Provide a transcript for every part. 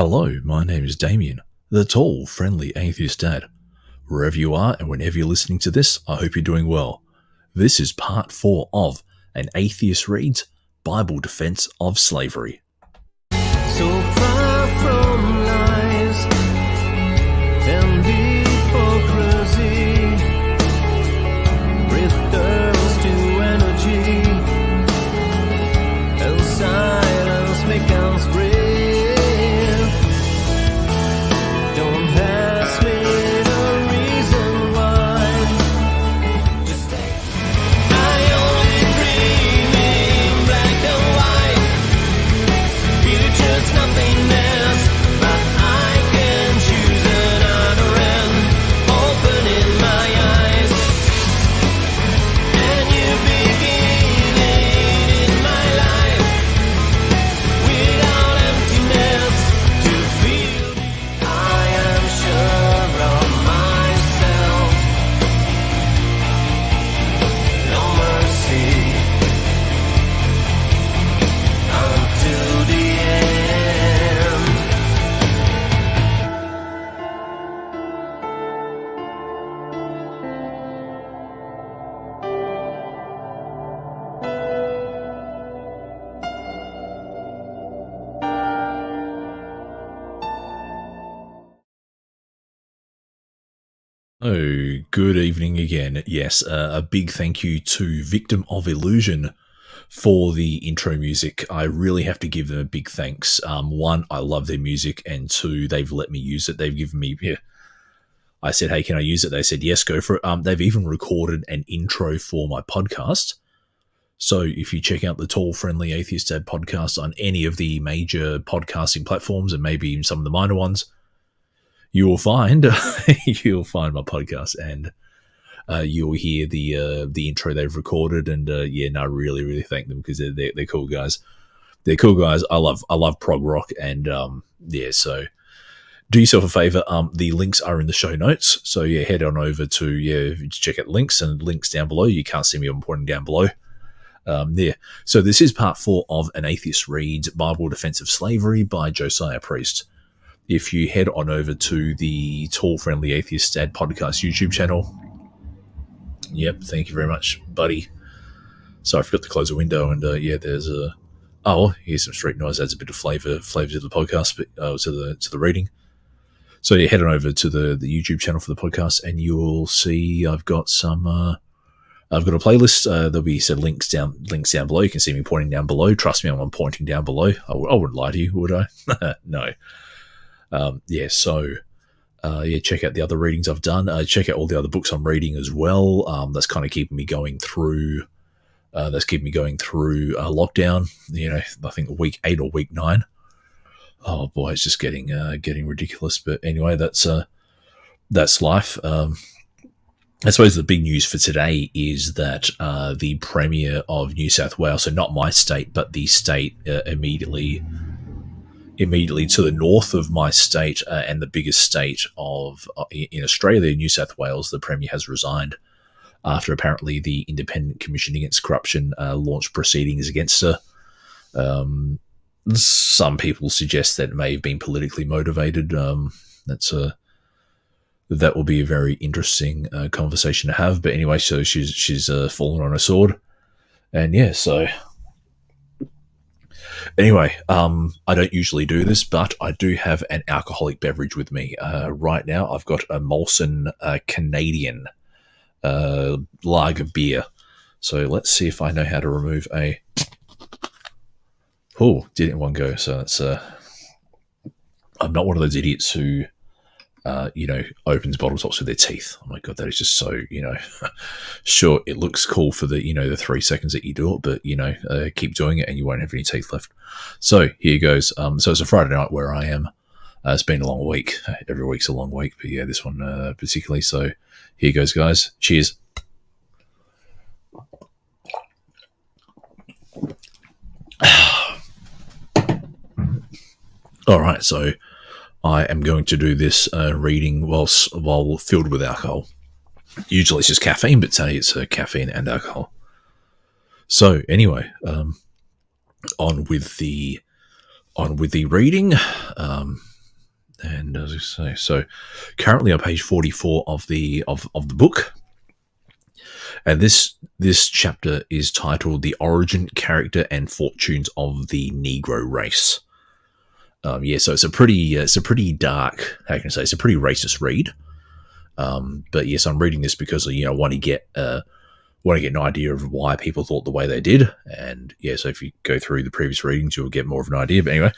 Hello, my name is Damien, the tall, friendly atheist dad. Wherever you are and whenever you're listening to this, I hope you're doing well. This is part 4 of An Atheist Reads Bible Defense of Slavery. So far from lies and hypocrisy, returns to energy, and silence becomes brave. Don't ask me the reason why. Just stay. I only dream in black and white. Future's nothingness, but I can choose another end. Opening my eyes, and you beginning in my life. Without emptiness to feel, I am sure of myself. No mercy until the end. Oh, good evening again. Yes, a big thank you to Victim of Illusion for the intro music. I really have to give them a big thanks. One, I love their music, and two, they've let me use it. They've given me, I said, hey, can I use it? They said, yes, go for it. They've even recorded an intro for my podcast. So if you check out the Tall, Friendly Atheist Dad podcast on any of the major podcasting platforms and maybe even some of the minor ones, you will find my podcast, and you'll hear the intro they've recorded. And I really thank them because they're cool guys. They're cool guys. I love prog rock, and so do yourself a favor. The links are in the show notes, so head on over to check out links down below. You can't see me, I'm pointing down below. So this is part 4 of An Atheist Reads Bible Defense of Slavery by Josiah Priest. If you head on over to the Tall, Friendly Atheist Dad podcast YouTube channel. Yep, thank you very much, buddy. So I forgot to close the window, and there's here's some street noise. Adds a bit of flavor to the podcast, but to the reading. So head on over to the YouTube channel for the podcast, and you'll see I've got a playlist. There'll be some links down below. You can see me pointing down below. Trust me, I'm pointing down below. I wouldn't lie to you, would I? No. Check out the other readings I've done. Check out all the other books I'm reading as well. That's kind of keeping me going through. Lockdown. I think week 8 or week 9. Oh boy, it's just getting ridiculous. But anyway, that's life. I suppose the big news for today is that the Premier of New South Wales, so not my state, but the state immediately to the north of my state and the biggest state in Australia, New South Wales, the Premier has resigned after apparently the Independent Commission Against Corruption launched proceedings against her. Some people suggest that it may have been politically motivated. That will be a very interesting conversation to have. But anyway, so she's fallen on her sword, and so. Anyway, I don't usually do this, but I do have an alcoholic beverage with me right now. I've got a Molson Canadian lager beer. So let's see if I know how to remove a. Oh, did it in one go. So that's. I'm not one of those idiots who. Opens bottle tops with their teeth. Oh my God, that is just so, sure, it looks cool for the 3 seconds that you do it, but, keep doing it and you won't have any teeth left. So here goes. So it's a Friday night where I am. It's been a long week. Every week's a long week, but this one particularly. So here goes, guys. Cheers. All right, so I am going to do this reading while filled with alcohol. Usually it's just caffeine, but today it's caffeine and alcohol. So anyway, on with the reading. And as I say, so currently on page 44 of the book, and this chapter is titled "The Origin, Character, and Fortunes of the Negro Race." So it's a pretty dark. How can I say? It's a pretty racist read. But yes, I'm reading this because I want to get an idea of why people thought the way they did. And yeah, so if you go through the previous readings, you'll get more of an idea. But anyway,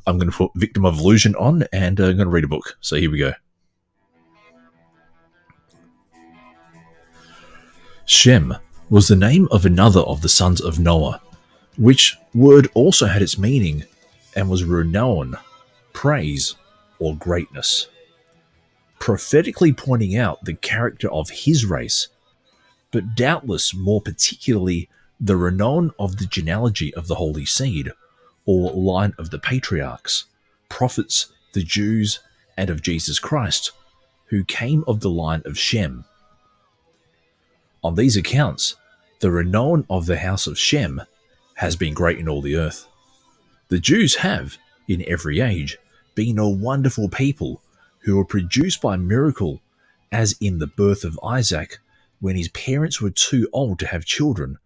I'm going to put Victim of Illusion on, and I'm going to read a book. So here we go. Shem was the name of another of the sons of Noah, which word also had its meaning and was renown, praise, or greatness, prophetically pointing out the character of his race, but doubtless more particularly the renown of the genealogy of the holy seed, or line of the patriarchs, prophets, the Jews, and of Jesus Christ, who came of the line of Shem. On these accounts, the renown of the house of Shem has been great in all the earth. The Jews have, in every age, been a wonderful people who were produced by miracle, as in the birth of Isaac, when his parents were too old to have children,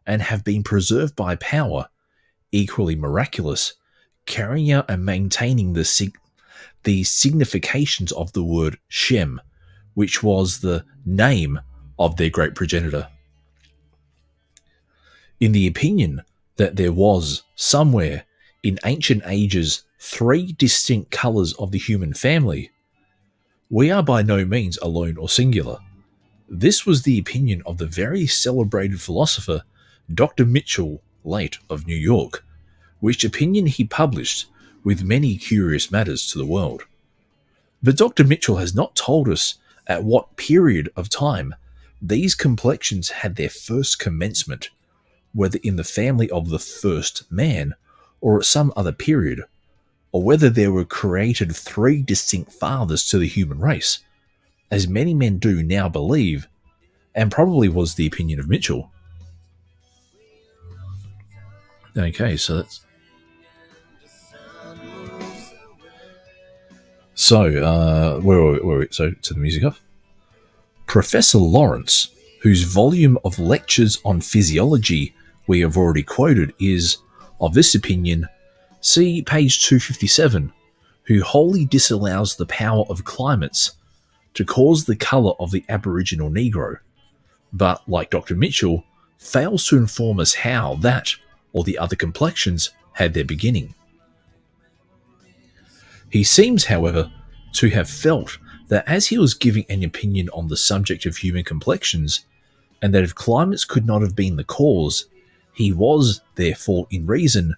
and have been preserved by power, equally miraculous, carrying out and maintaining the significations of the word Shem, which was the name of their great progenitor. In the opinion that there was, somewhere, in ancient ages, 3 distinct colours of the human family, we are by no means alone or singular. This was the opinion of the very celebrated philosopher Dr. Mitchell, late of New York, which opinion he published with many curious matters to the world. But Dr. Mitchell has not told us at what period of time these complexions had their first commencement, whether in the family of the first man or at some other period, or whether there were created 3 distinct fathers to the human race, as many men do now believe, and probably was the opinion of Mitchell. Okay, so that's... So, where were we? So, to the music off. Professor Lawrence, whose volume of lectures on physiology we have already quoted, is of this opinion. See page 257, who wholly disallows the power of climates to cause the colour of the Aboriginal Negro, but, like Dr. Mitchell, fails to inform us how that or the other complexions had their beginning. He seems, however, to have felt that as he was giving an opinion on the subject of human complexions, and that if climates could not have been the cause, he was, therefore, in reason,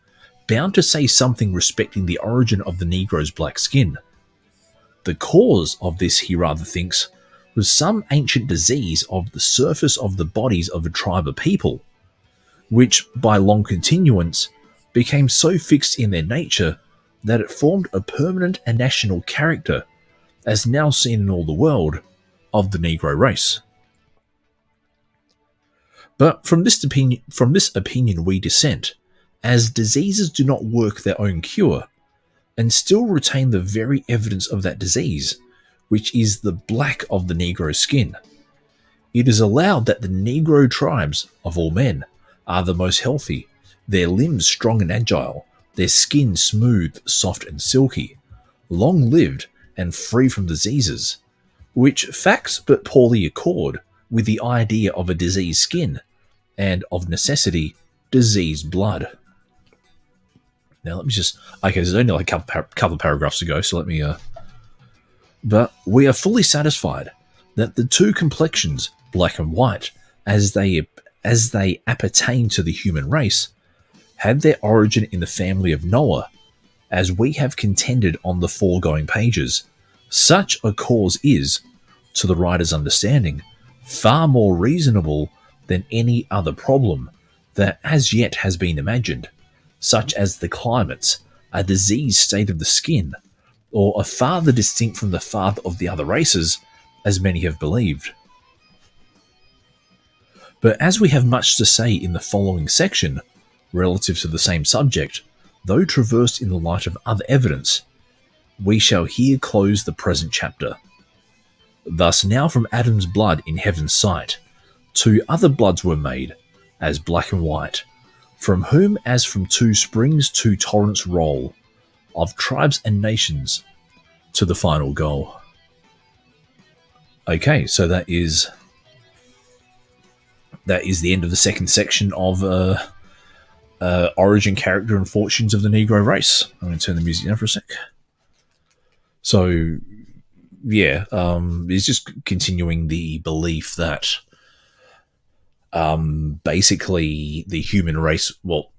bound to say something respecting the origin of the Negro's black skin. The cause of this, he rather thinks, was some ancient disease of the surface of the bodies of a tribe of people, which, by long continuance, became so fixed in their nature that it formed a permanent and national character, as now seen in all the world, of the Negro race. But from this opinion we dissent, as diseases do not work their own cure, and still retain the very evidence of that disease, which is the black of the Negro skin. It is allowed that the Negro tribes, of all men, are the most healthy, their limbs strong and agile, their skin smooth, soft and silky, long-lived and free from diseases, which facts but poorly accord with the idea of a diseased skin, and of necessity, diseased blood. Now let me just... Okay, there's only like a couple of paragraphs to go, so let me... But we are fully satisfied that the 2 complexions, black and white, as they appertain to the human race, had their origin in the family of Noah, as we have contended on the foregoing pages. Such a cause is, to the writer's understanding, far more reasonable than any other problem that as yet has been imagined, such as the climates, a diseased state of the skin, or a father distinct from the father of the other races, as many have believed. But as we have much to say in the following section, relative to the same subject, though traversed in the light of other evidence, we shall here close the present chapter. Thus now from Adam's blood in heaven's sight, 2 other bloods were made, as black and white, from whom as from 2 springs 2 torrents roll, of tribes and nations, to the final goal. Okay, so that is the end of the second section of Origin, Character, and Fortunes of the Negro Race. I'm going to turn the music down for a sec. So, yeah, it's just continuing the belief that basically the human race, well,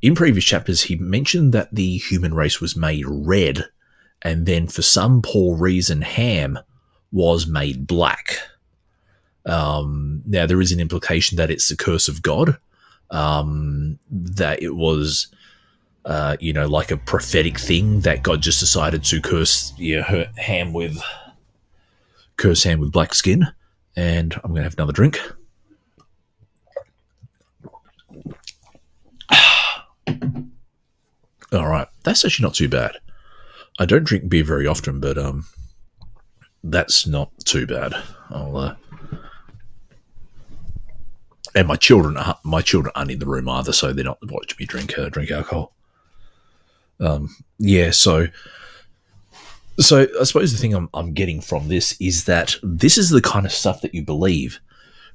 in previous chapters he mentioned that the human race was made red, and then for some poor reason Ham was made black. Now there is an implication that it's the curse of God, that it was like a prophetic thing that God just decided to curse Ham with black skin. And I'm gonna have another drink. All right, that's actually not too bad. I don't drink beer very often, but that's not too bad. And my children aren't in the room either, so they're not watching me drink alcohol. So I suppose the thing I'm getting from this is that this is the kind of stuff that you believe.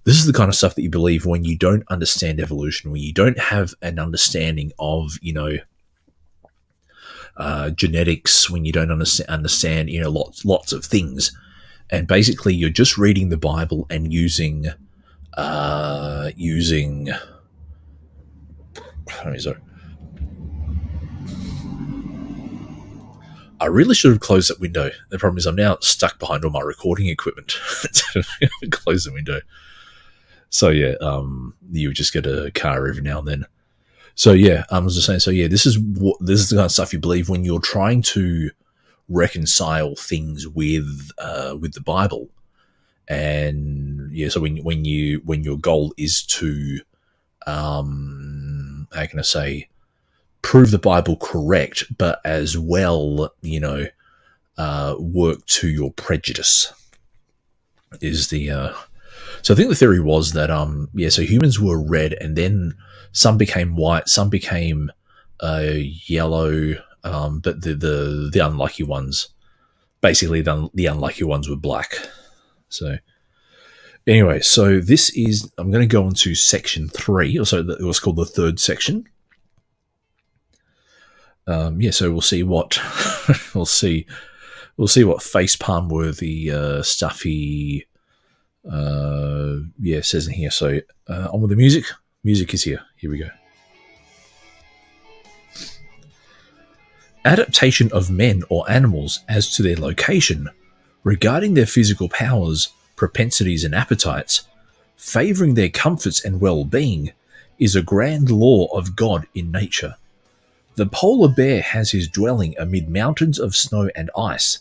This is the kind of stuff that you believe when you don't understand evolution, when you don't have an understanding of, genetics, when you don't understand lots of things. And basically you're just reading the Bible and using I really should have closed that window. The problem is I'm now stuck behind all my recording equipment. Close the window. So yeah, you just get a car every now and then. So yeah, I was just saying. So yeah, this is the kind of stuff you believe when you're trying to reconcile things with the Bible. And yeah, so when your goal is to how can I say, prove the Bible correct, but as well, work to your prejudice is the so I think the theory was that so humans were red, and then some became white, some became yellow, but the unlucky ones, basically the unlucky ones were black. So anyway, so this is, I'm going to go on to section 3, or so it was called the third section. So we'll see what we'll see what facepalm worthy stuff he says in here. So on with the music. Music is here. Here we go. Adaptation of men or animals as to their location, regarding their physical powers, propensities, and appetites, favouring their comforts and well-being, is a grand law of God in nature. The polar bear has his dwelling amid mountains of snow and ice,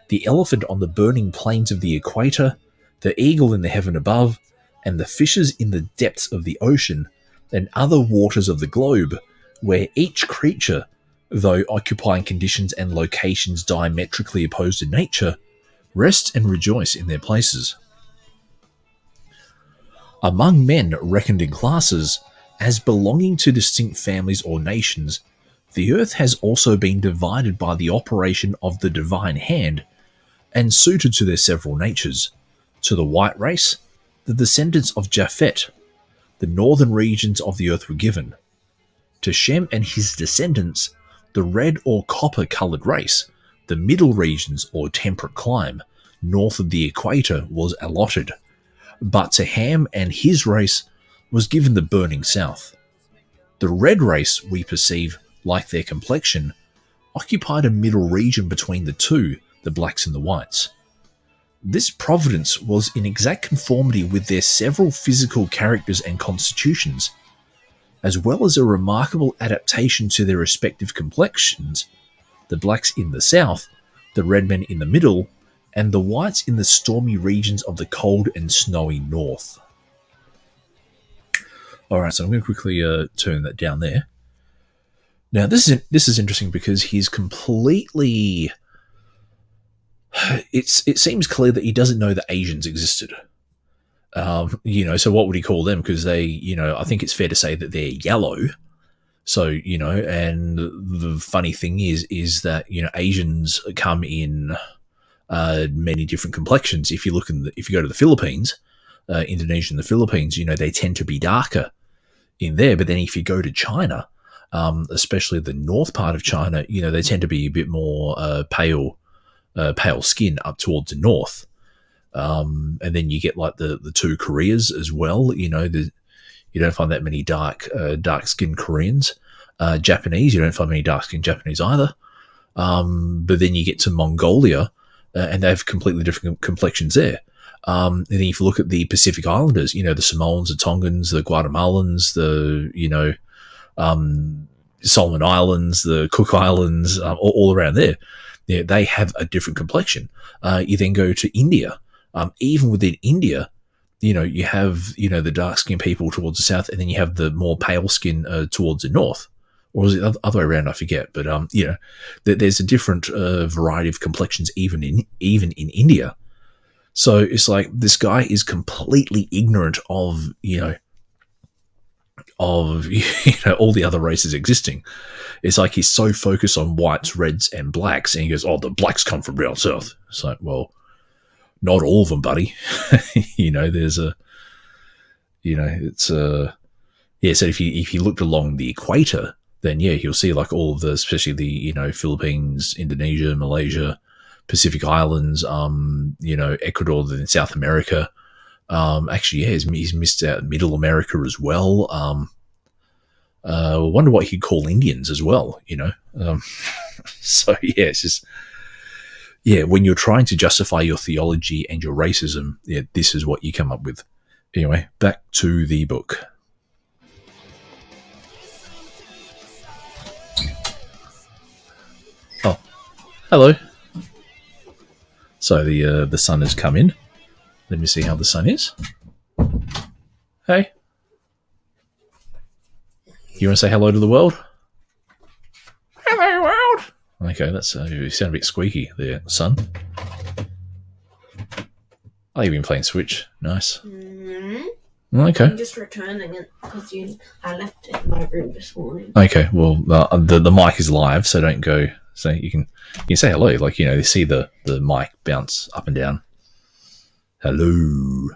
the elephant on the burning plains of the equator, the eagle in the heaven above, and the fishes in the depths of the ocean and other waters of the globe, where each creature, though occupying conditions and locations diametrically opposed to nature, rest and rejoice in their places. Among men reckoned in classes, as belonging to distinct families or nations, the earth has also been divided by the operation of the divine hand, and suited to their several natures. To the white race, the descendants of Japhet, the northern regions of the earth were given. To Shem and his descendants, the red or copper-coloured race, the middle regions or temperate clime, north of the equator, was allotted. But to Ham and his race was given the burning south. The red race, we perceive, like their complexion, occupied a middle region between the two, the blacks and the whites. This providence was in exact conformity with their several physical characters and constitutions, as well as a remarkable adaptation to their respective complexions, the blacks in the south, the red men in the middle, and the whites in the stormy regions of the cold and snowy north. Alright, so I'm going to quickly turn that down there. Now, this is interesting because he's completely. It seems clear that he doesn't know that Asians existed. So what would he call them? Because they, I think it's fair to say that they're yellow. So, and the funny thing is that, Asians come in many different complexions. If you go to the Philippines, Indonesia and the Philippines, they tend to be darker in there. But then if you go to China, especially the north part of China, they tend to be a bit more pale skin up towards the north. And then you get like the two Koreas as well. You don't find that many dark skinned Koreans. Japanese, you don't find many dark skinned Japanese either. But then you get to Mongolia, and they have completely different complexions there. And then if you look at the Pacific Islanders, the Samoans, the Tongans, the Guatemalans, the Solomon Islands, the Cook Islands, all around there, they have a different complexion. You then go to India. Even within India, you have, the dark-skinned people towards the south, and then you have the more pale skin towards the north. Or is it the other way around? I forget. But, there's a different variety of complexions even in India. So it's like this guy is completely ignorant of, all the other races existing. It's like he's so focused on whites, reds, and blacks, and he goes, "Oh, the blacks come from down south." It's like, well, not all of them, buddy. There's a, it's a, yeah. So if you looked along the equator, then yeah, you'll see like all of the, especially the Philippines, Indonesia, Malaysia, Pacific Islands, Ecuador, then South America. Actually, yeah, he's missed out Middle America as well. Wonder what he'd call Indians as well, So yeah, it's just, yeah, when you're trying to justify your theology and your racism, yeah, this is what you come up with. Anyway, back to the book. Oh, hello. So the sun has come in. Let me see how the sun is. Hey. You want to say hello to the world? Hello, world. Okay, that's you sound a bit squeaky there, son. Oh, you've been playing Switch. Nice. Mm-hmm. Okay. I'm just returning it because I left it in my room this morning. Okay, well, the mic is live, so don't go. So you can say hello, like you see the mic bounce up and down. Hello.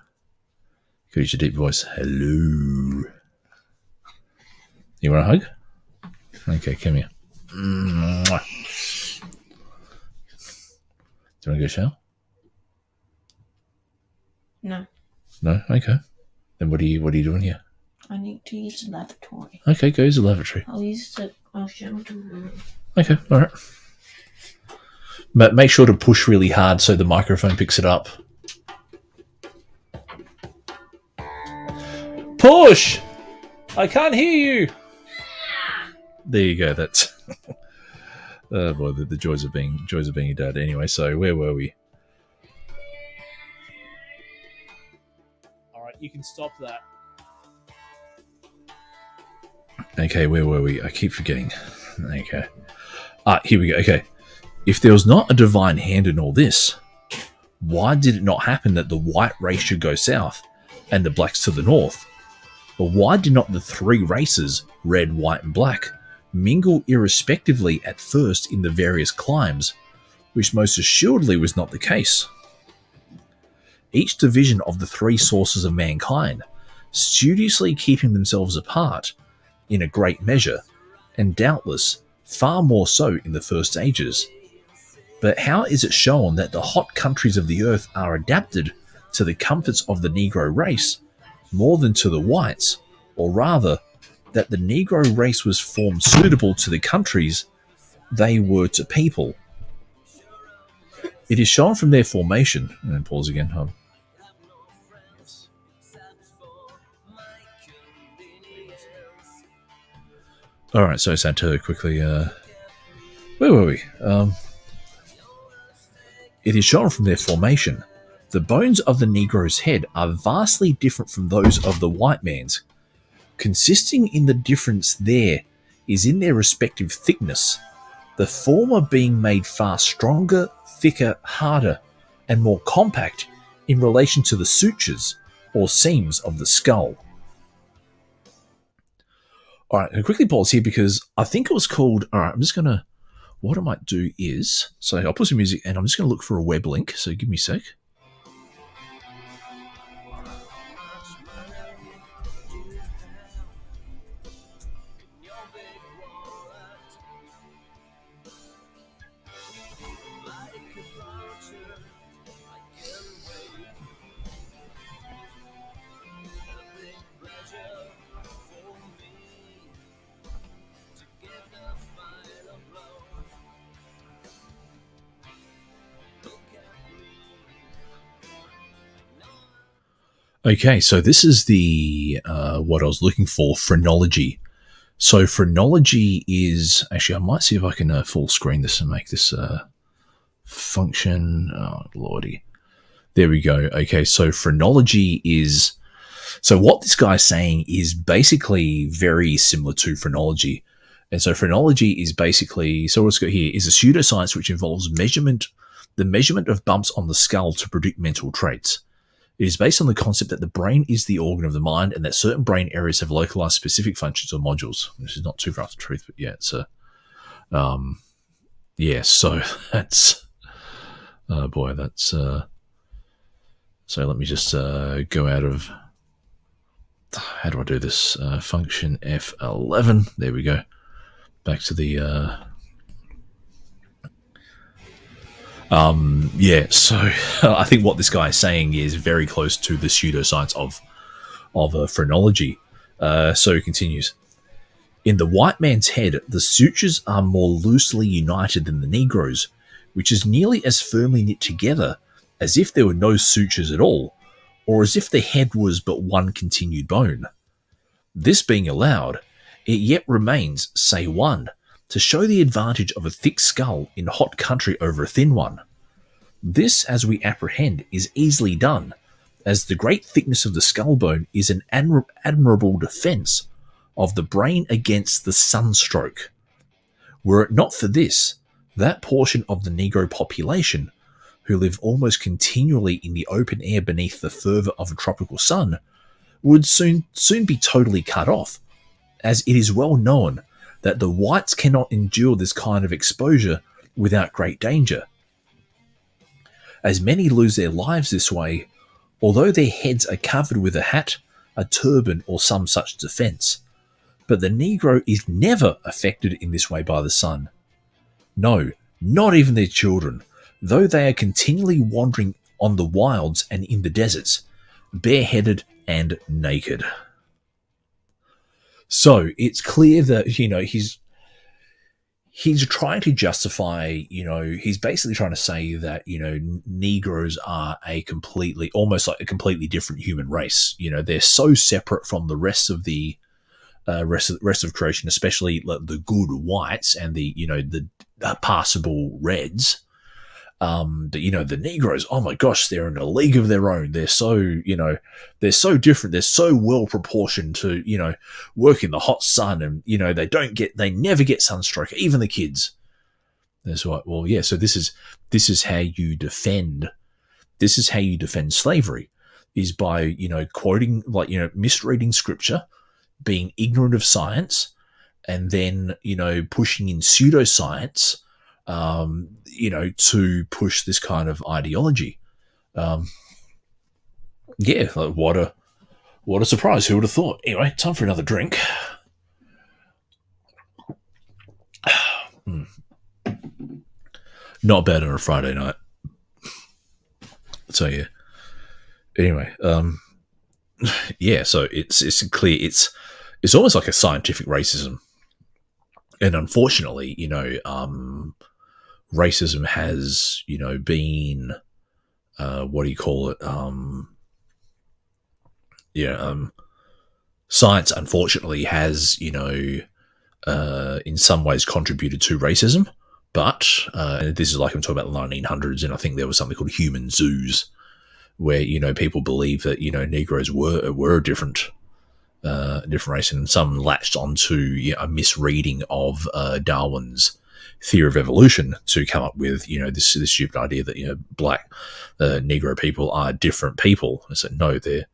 Could use your deep voice. Hello. You want a hug? Okay, come here. Mwah. Do you want to go shower? No. No? Okay. Then what are you doing here? I need to use the lavatory. Okay, go use the lavatory. I'll shower tomorrow. Okay, alright. But make sure to push really hard so the microphone picks it up. Push! I can't hear you! There you go, that's... oh boy, the joys of being a dad. Anyway, so where were we? Alright, you can stop that. Okay, where were we? I keep forgetting. Okay. Here we go. Okay. If there was not a divine hand in all this, why did it not happen that the white race should go south and the blacks to the north? Or why did not the three races, red, white, and black, mingle irrespectively at first in the various climes, which most assuredly was not the case? Each division of the three sources of mankind, studiously keeping themselves apart, in a great measure, and doubtless far more so in the first ages. But how is it shown that the hot countries of the earth are adapted to the comforts of the Negro race more than to the whites, or rather, that the Negro race was formed suitable to the countries they were to people? It is shown from their formation, and then pause again, Alright, so Santa quickly, where were we? It is shown from their formation. The bones of the Negro's head are vastly different from those of the white man's, consisting in the difference there is in their respective thickness, the former being made far stronger, thicker, harder, and more compact in relation to the sutures or seams of the skull. All right, I'll quickly pause here because I think it was called. All right, I'm just going to. What I might do is. So I'll put some music and I'm just going to look for a web link. So give me a sec. Okay, so this is the what I was looking for, phrenology. So phrenology is actually, I might see if I can full screen this and make this function. Oh lordy, there we go. Okay, so phrenology is what this guy's saying is basically very similar to phrenology, and so phrenology is basically what's got here is a pseudoscience which involves the measurement of bumps on the skull to predict mental traits. It is based on the concept that the brain is the organ of the mind and that certain brain areas have localized specific functions or modules. This is not too far off the truth, but yeah, it's so that's, oh boy, that's, so let me just go out of, how do I do this? Function F11, there we go. Back to the, so I think what this guy is saying is very close to the pseudoscience of phrenology. So he continues. In the white man's head, the sutures are more loosely united than the Negro's, which is nearly as firmly knit together as if there were no sutures at all, or as if the head was but one continued bone. This being allowed, it yet remains, say one, to show the advantage of a thick skull in hot country over a thin one. This, as we apprehend, is easily done, as the great thickness of the skull bone is an admirable defence of the brain against the sunstroke. Were it not for this, that portion of the Negro population, who live almost continually in the open air beneath the fervour of a tropical sun, would soon be totally cut off, as it is well known that the whites cannot endure this kind of exposure without great danger. As many lose their lives this way, although their heads are covered with a hat, a turban, or some such defence. But the Negro is never affected in this way by the sun. No, not even their children, though they are continually wandering on the wilds and in the deserts, bareheaded and naked. So it's clear that, he's trying to justify, he's basically trying to say that, Negroes are almost like a completely different human race. They're so separate from the rest of the rest of creation, especially the good whites and the passable reds. The Negroes, oh my gosh, they're in a league of their own. They're so, they're so different. They're so well proportioned to, work in the hot sun, and, they never get sunstroke, even the kids. That's right. Well, yeah. So this is how you defend slavery, is by, quoting, misreading scripture, being ignorant of science, and then, pushing in pseudoscience, to push this kind of ideology. What a surprise. Who would have thought? Anyway, time for another drink. Not bad on a Friday night. So yeah. Anyway, so it's clear it's almost like a scientific racism. And unfortunately, racism has, been, science unfortunately has, in some ways contributed to racism, but this is like I'm talking about the 1900s, and I think there was something called human zoos, where, people believe that, Negroes were different, different race, and some latched onto a misreading of Darwin's theory of evolution to come up with this stupid idea that black Negro people are different people. I said no, they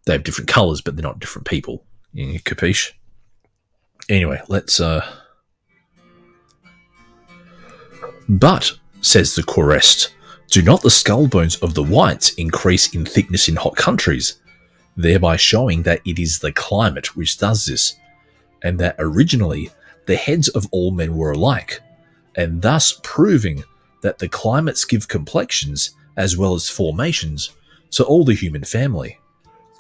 have different colors, but they're not different people. Capiche? Anyway, let's. But, says the Querest, do not the skull bones of the whites increase in thickness in hot countries, thereby showing that it is the climate which does this, and that originally the heads of all men were alike, and thus proving that the climates give complexions as well as formations to all the human family?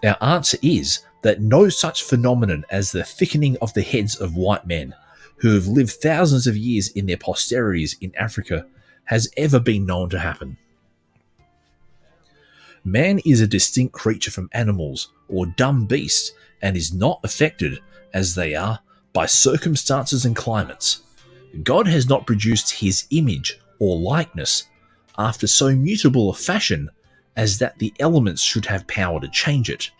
Our answer is that no such phenomenon as the thickening of the heads of white men who have lived thousands of years in their posterities in Africa has ever been known to happen. Man is a distinct creature from animals or dumb beasts and is not affected, as they are, by circumstances and climates. God has not produced his image or likeness after so mutable a fashion as that the elements should have power to change it.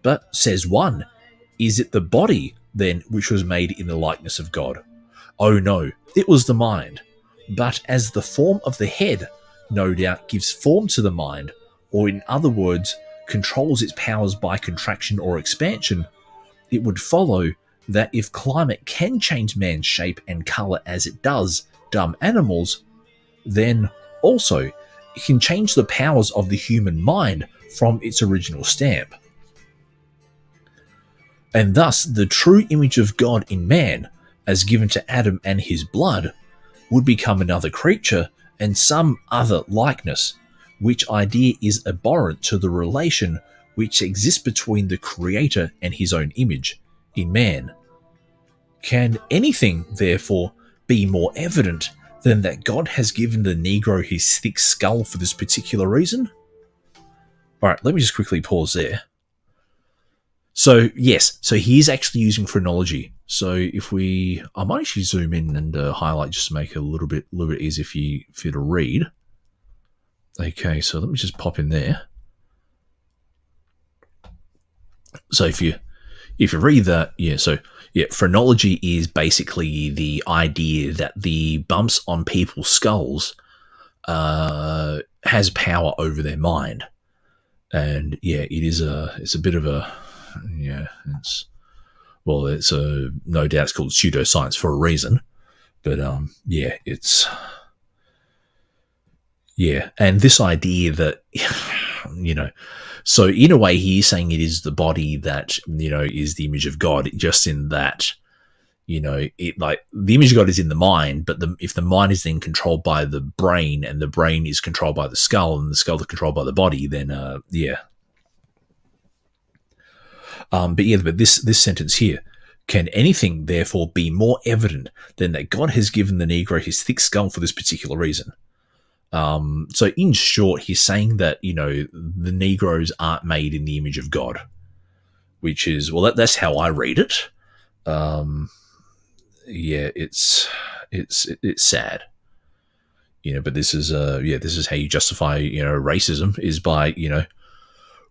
But, says one, is it the body, then, which was made in the likeness of God? Oh no, it was the mind. But as the form of the head, no doubt, gives form to the mind, or in other words, controls its powers by contraction or expansion, it would follow that if climate can change man's shape and colour as it does dumb animals, then also it can change the powers of the human mind from its original stamp. And thus the true image of God in man, as given to Adam and his blood, would become another creature and some other likeness, which idea is abhorrent to the relation which exists between the Creator and his own image in man. Can anything, therefore, be more evident than that God has given the Negro his thick skull for this particular reason? Alright, let me just quickly pause there. So, yes, so he is actually using phrenology. So if I might actually zoom in and highlight just to make it a little bit easier for you to read. Okay, so let me just pop in there. So if you read that, phrenology is basically the idea that the bumps on people's skulls has power over their mind, and it's a bit of a it's no doubt it's called pseudoscience for a reason, but and this idea that so in a way he's saying it is the body that is the image of God, just in that it, like, the image of God is in the mind, but if the mind is then controlled by the brain and the brain is controlled by the skull and the skull is controlled by the body, then but this sentence here: can anything therefore be more evident than that God has given the Negro his thick skull for this particular reason? So in short, he's saying that the Negroes aren't made in the image of God, which is, well, that's how I read it. It's sad, but this is how you justify racism, is by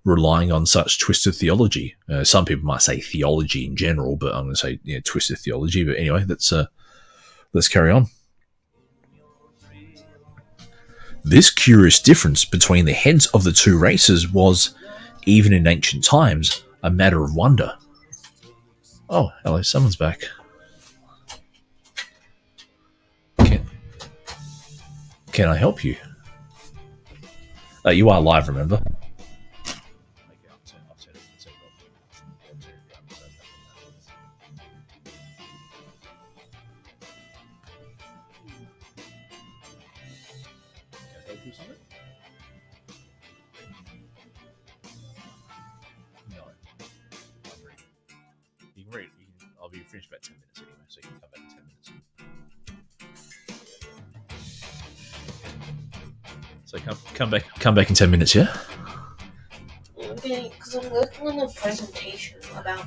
relying on such twisted theology. Some people might say theology in general, but I'm going to say twisted theology. But anyway, let's carry on. This curious difference between the heads of the two races was, even in ancient times, a matter of wonder. Oh, hello, someone's back. Can I help you? You are live, remember? I'll be finished about 10 minutes anyway, so you can come back in 10 minutes. So come back in 10 minutes, yeah? Okay, because I'm looking on the presentation about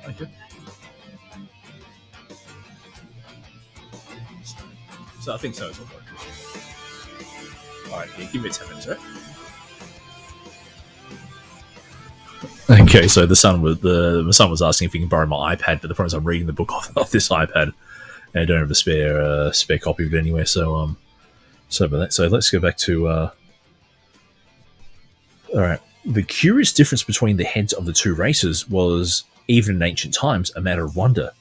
Okay. So I think so as well. All right, yeah, give me 10 minutes, right? Okay, so the son was asking if he can borrow my iPad, but the problem is I'm reading the book off this iPad, and I don't have a spare copy of it anyway. So about that. So let's go back to all right. The curious difference between the heads of the two races was, even in ancient times, a matter of wonder.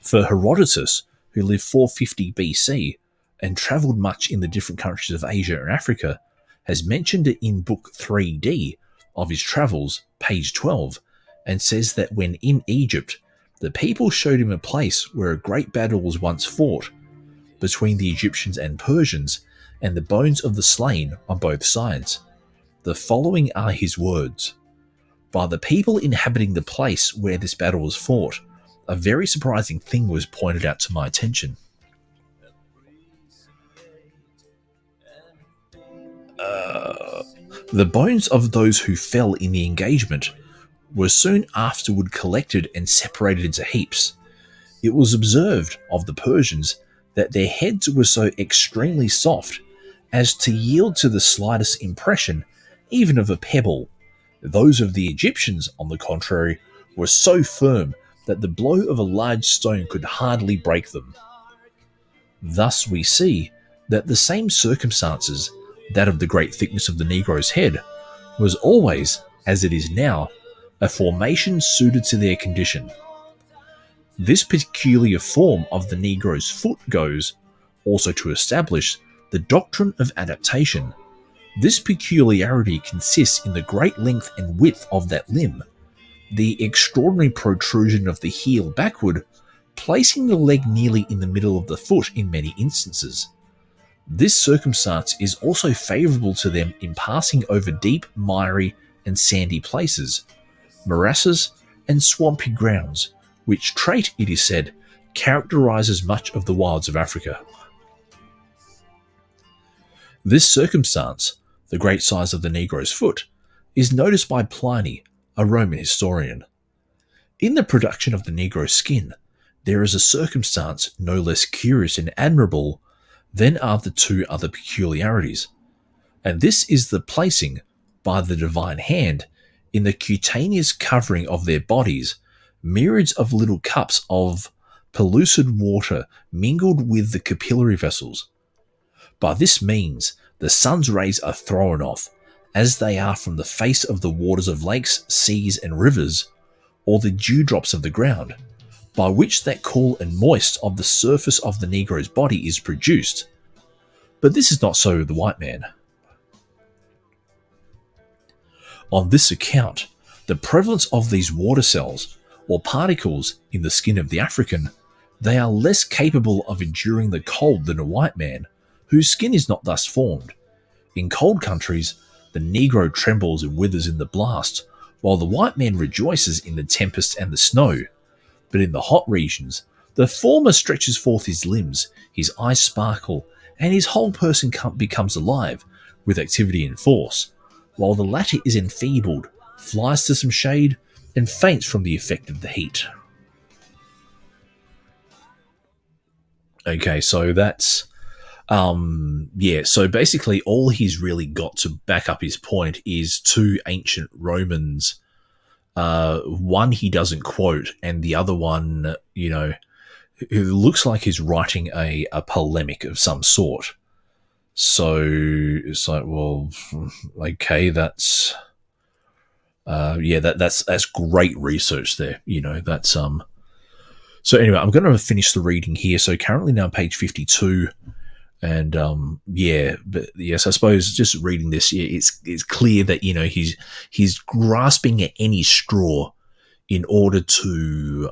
For Herodotus, who lived 450 BC and travelled much in the different countries of Asia and Africa, has mentioned it in Book 3D of his travels, page 12, and says that when in Egypt, the people showed him a place where a great battle was once fought between the Egyptians and Persians, and the bones of the slain on both sides. The following are his words. By the people inhabiting the place where this battle was fought, a very surprising thing was pointed out to my attention. The bones of those who fell in the engagement were soon afterward collected and separated into heaps. It was observed of the Persians that their heads were so extremely soft as to yield to the slightest impression, even of a pebble. Those of the Egyptians, on the contrary, were so firm that the blow of a large stone could hardly break them. Thus we see that the same circumstances, that of the great thickness of the Negro's head, was always, as it is now, a formation suited to their condition. This peculiar form of the Negro's foot goes also to establish the doctrine of adaptation. This peculiarity consists in the great length and width of that limb, the extraordinary protrusion of the heel backward, placing the leg nearly in the middle of the foot in many instances. This circumstance is also favourable to them in passing over deep, miry, and sandy places, morasses, and swampy grounds, which trait, it is said, characterises much of the wilds of Africa. This circumstance, the great size of the Negro's foot, is noticed by Pliny, a Roman historian. In the production of the Negro's skin, there is a circumstance no less curious and admirable than are the two other peculiarities, and this is the placing, by the divine hand, in the cutaneous covering of their bodies, myriads of little cups of pellucid water mingled with the capillary vessels. By this means, the sun's rays are thrown off, as they are from the face of the waters of lakes, seas, and rivers, or the dewdrops of the ground, by which that cool and moist of the surface of the Negro's body is produced. But this is not so with the white man. On this account, the prevalence of these water cells, or particles, in the skin of the African, they are less capable of enduring the cold than a white man, whose skin is not thus formed. In cold countries, the Negro trembles and withers in the blast, while the white man rejoices in the tempest and the snow. But in the hot regions, the former stretches forth his limbs, his eyes sparkle, and his whole person becomes alive with activity and force, while the latter is enfeebled, flies to some shade, and faints from the effect of the heat. Okay, so that's so basically all he's really got to back up his point is two ancient Romans. One he doesn't quote, and the other one, it looks like he's writing a polemic of some sort. So it's like, well, okay, that's that's great research there. That's So anyway, I'm going to finish the reading here. So currently now page 52. And but yes, I suppose just reading this, it's clear that he's grasping at any straw in order to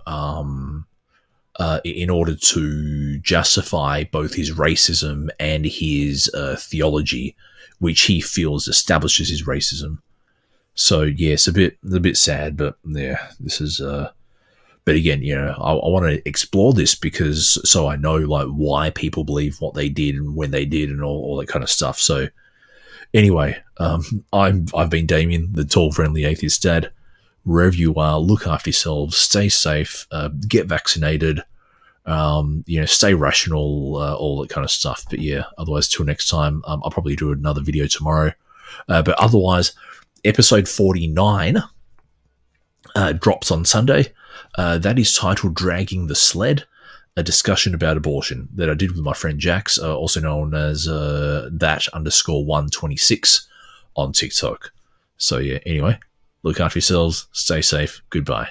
justify both his racism and his theology, which he feels establishes his racism. So yes, a bit sad, but yeah, this is. But again, I want to explore this because so I know why people believe what they did and when they did and all that kind of stuff. So anyway, I've been Damien, the tall, friendly atheist dad. Wherever you are, look after yourselves, stay safe, get vaccinated, Stay rational, all that kind of stuff. But yeah, otherwise, till next time, I'll probably do another video tomorrow. But otherwise, episode 49 drops on Sunday. That is titled Dragging the Sled, a discussion about abortion that I did with my friend Jax, also known as that_126 on TikTok. So yeah, anyway, look after yourselves, stay safe, goodbye.